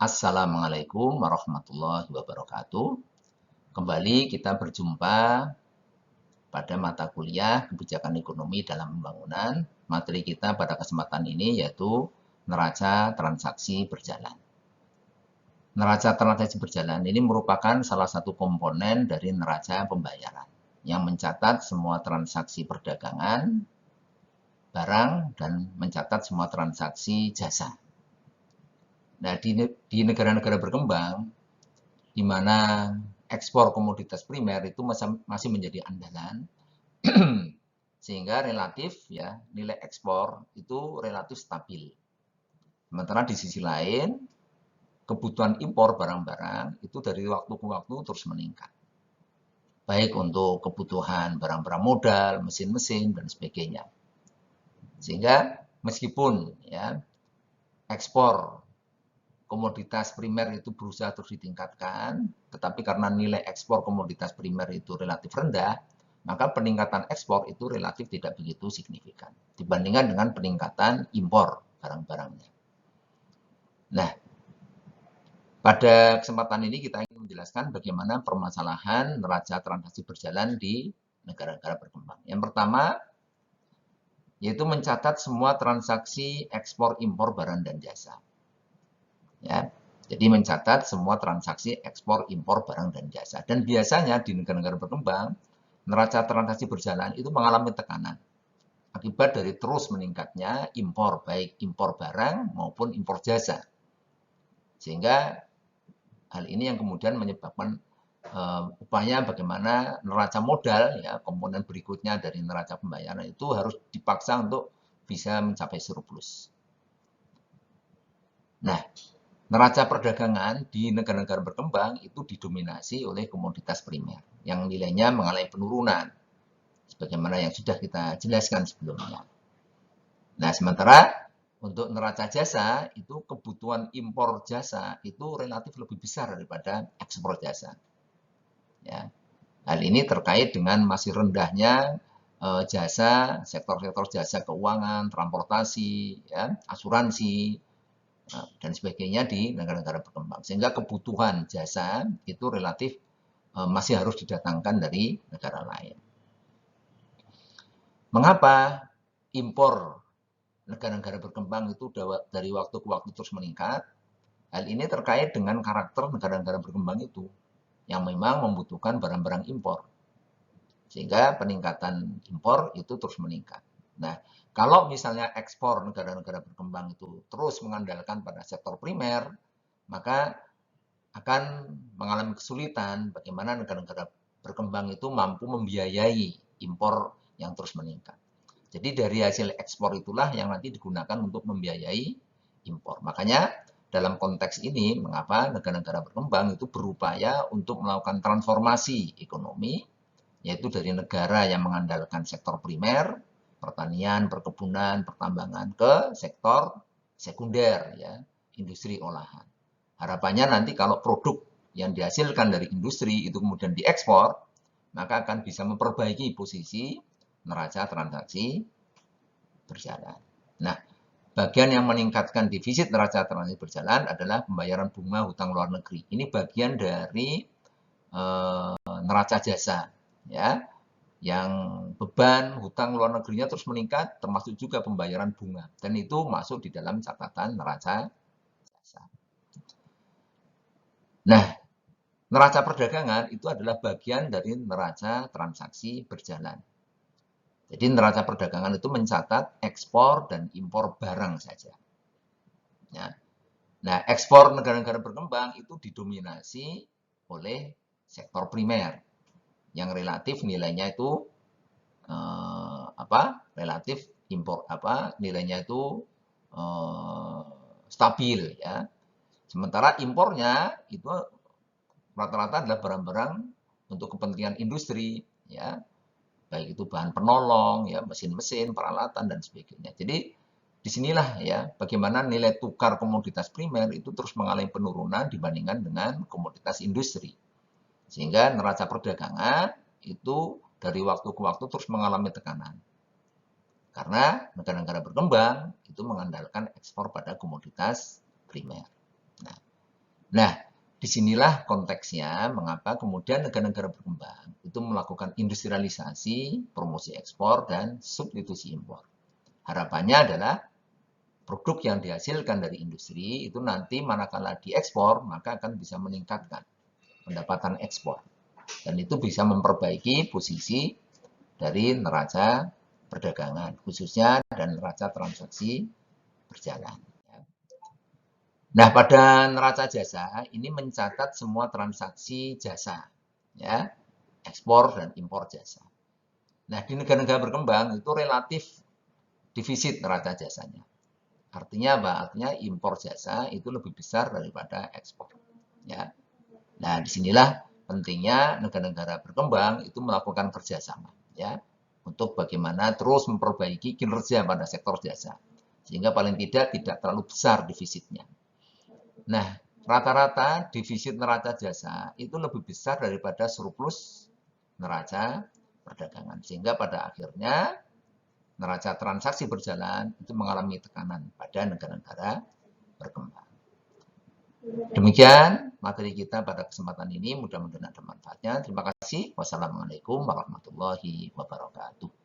Assalamualaikum warahmatullahi wabarakatuh. Kembali kita berjumpa pada mata kuliah Kebijakan Ekonomi dalam Pembangunan. Materi kita pada kesempatan ini yaitu neraca transaksi berjalan. Neraca transaksi berjalan ini merupakan salah satu komponen dari neraca pembayaran yang mencatat semua transaksi perdagangan, barang, dan mencatat semua transaksi jasa. Nah, di negara-negara berkembang, di mana ekspor komoditas primer itu masih menjadi andalan, sehingga relatif ya nilai ekspor itu relatif stabil. Sementara di sisi lain, kebutuhan impor barang-barang itu dari waktu ke waktu terus meningkat. Baik untuk kebutuhan barang-barang modal, mesin-mesin, dan sebagainya. Sehingga meskipun ya ekspor komoditas primer itu berusaha terus ditingkatkan, tetapi karena nilai ekspor komoditas primer itu relatif rendah, maka peningkatan ekspor itu relatif tidak begitu signifikan dibandingkan dengan peningkatan impor barang-barangnya. Nah, pada kesempatan ini kita ingin menjelaskan bagaimana permasalahan neraca transaksi berjalan di negara-negara berkembang. Yang pertama, yaitu mencatat semua transaksi ekspor impor barang dan jasa. Ya, jadi mencatat semua transaksi ekspor impor barang dan jasa. Dan biasanya di negara-negara berkembang, neraca transaksi berjalan itu mengalami tekanan akibat dari terus meningkatnya impor, baik impor barang maupun impor jasa. Sehingga hal ini yang kemudian menyebabkan upaya bagaimana neraca modal, ya komponen berikutnya dari neraca pembayaran itu harus dipaksa untuk bisa mencapai surplus. Nah, neraca perdagangan di negara-negara berkembang itu didominasi oleh komoditas primer yang nilainya mengalami penurunan, sebagaimana yang sudah kita jelaskan sebelumnya. Nah, sementara untuk neraca jasa itu kebutuhan impor jasa itu relatif lebih besar daripada ekspor jasa. Ya, hal ini terkait dengan masih rendahnya jasa, sektor-sektor jasa keuangan, transportasi, ya, asuransi, dan sebagainya di negara-negara berkembang. Sehingga kebutuhan jasa itu relatif masih harus didatangkan dari negara lain. Mengapa impor negara-negara berkembang itu dari waktu ke waktu terus meningkat? Hal ini terkait dengan karakter negara-negara berkembang itu yang memang membutuhkan barang-barang impor. Sehingga peningkatan impor itu terus meningkat. Nah, kalau misalnya ekspor negara-negara berkembang itu terus mengandalkan pada sektor primer, maka akan mengalami kesulitan bagaimana negara-negara berkembang itu mampu membiayai impor yang terus meningkat. Jadi dari hasil ekspor itulah yang nanti digunakan untuk membiayai impor. Makanya dalam konteks ini, mengapa negara-negara berkembang itu berupaya untuk melakukan transformasi ekonomi, yaitu dari negara yang mengandalkan sektor primer, pertanian, perkebunan, pertambangan, ke sektor sekunder, ya, industri olahan. Harapannya nanti kalau produk yang dihasilkan dari industri itu kemudian diekspor, maka akan bisa memperbaiki posisi neraca transaksi berjalan. Nah, bagian yang meningkatkan defisit neraca transaksi berjalan adalah pembayaran bunga hutang luar negeri. Ini bagian dari neraca jasa, ya, yang beban hutang luar negerinya terus meningkat, termasuk juga pembayaran bunga, dan itu masuk di dalam catatan neraca jasa. Nah, neraca perdagangan itu adalah bagian dari neraca transaksi berjalan. Jadi neraca perdagangan itu mencatat ekspor dan impor barang saja. Ya. Nah, ekspor negara-negara berkembang itu didominasi oleh sektor primer yang relatif nilainya itu relatif impor nilainya itu stabil, ya. Sementara impornya itu rata-rata adalah barang-barang untuk kepentingan industri, ya, baik itu bahan penolong, ya, mesin-mesin, peralatan, dan sebagainya. Jadi disinilah ya bagaimana nilai tukar komoditas primer itu terus mengalami penurunan dibandingkan dengan komoditas industri. Sehingga neraca perdagangan itu dari waktu ke waktu terus mengalami tekanan. Karena negara-negara berkembang itu mengandalkan ekspor pada komoditas primer. Nah, disinilah konteksnya mengapa kemudian negara-negara berkembang itu melakukan industrialisasi, promosi ekspor, dan substitusi impor. Harapannya adalah produk yang dihasilkan dari industri itu nanti manakala diekspor, maka akan bisa meningkatkan pendapatan ekspor. Dan itu bisa memperbaiki posisi dari neraca perdagangan, khususnya dan neraca transaksi berjalan. Nah, pada neraca jasa ini mencatat semua transaksi jasa, ya, ekspor dan impor jasa. Nah, di negara-negara berkembang itu relatif defisit neraca jasanya. Artinya apa? Artinya impor jasa itu lebih besar daripada ekspor. Ya. Nah, disinilah pentingnya negara-negara berkembang itu melakukan kerjasama, ya, untuk bagaimana terus memperbaiki kinerja pada sektor jasa, sehingga paling tidak terlalu besar defisitnya. Nah, rata-rata defisit neraca jasa itu lebih besar daripada surplus neraca perdagangan. Sehingga pada akhirnya neraca transaksi berjalan itu mengalami tekanan pada negara-negara berkembang. Demikian materi kita pada kesempatan ini. Mudah-mudahan ada manfaatnya. Terima kasih. Wassalamualaikum warahmatullahi wabarakatuh.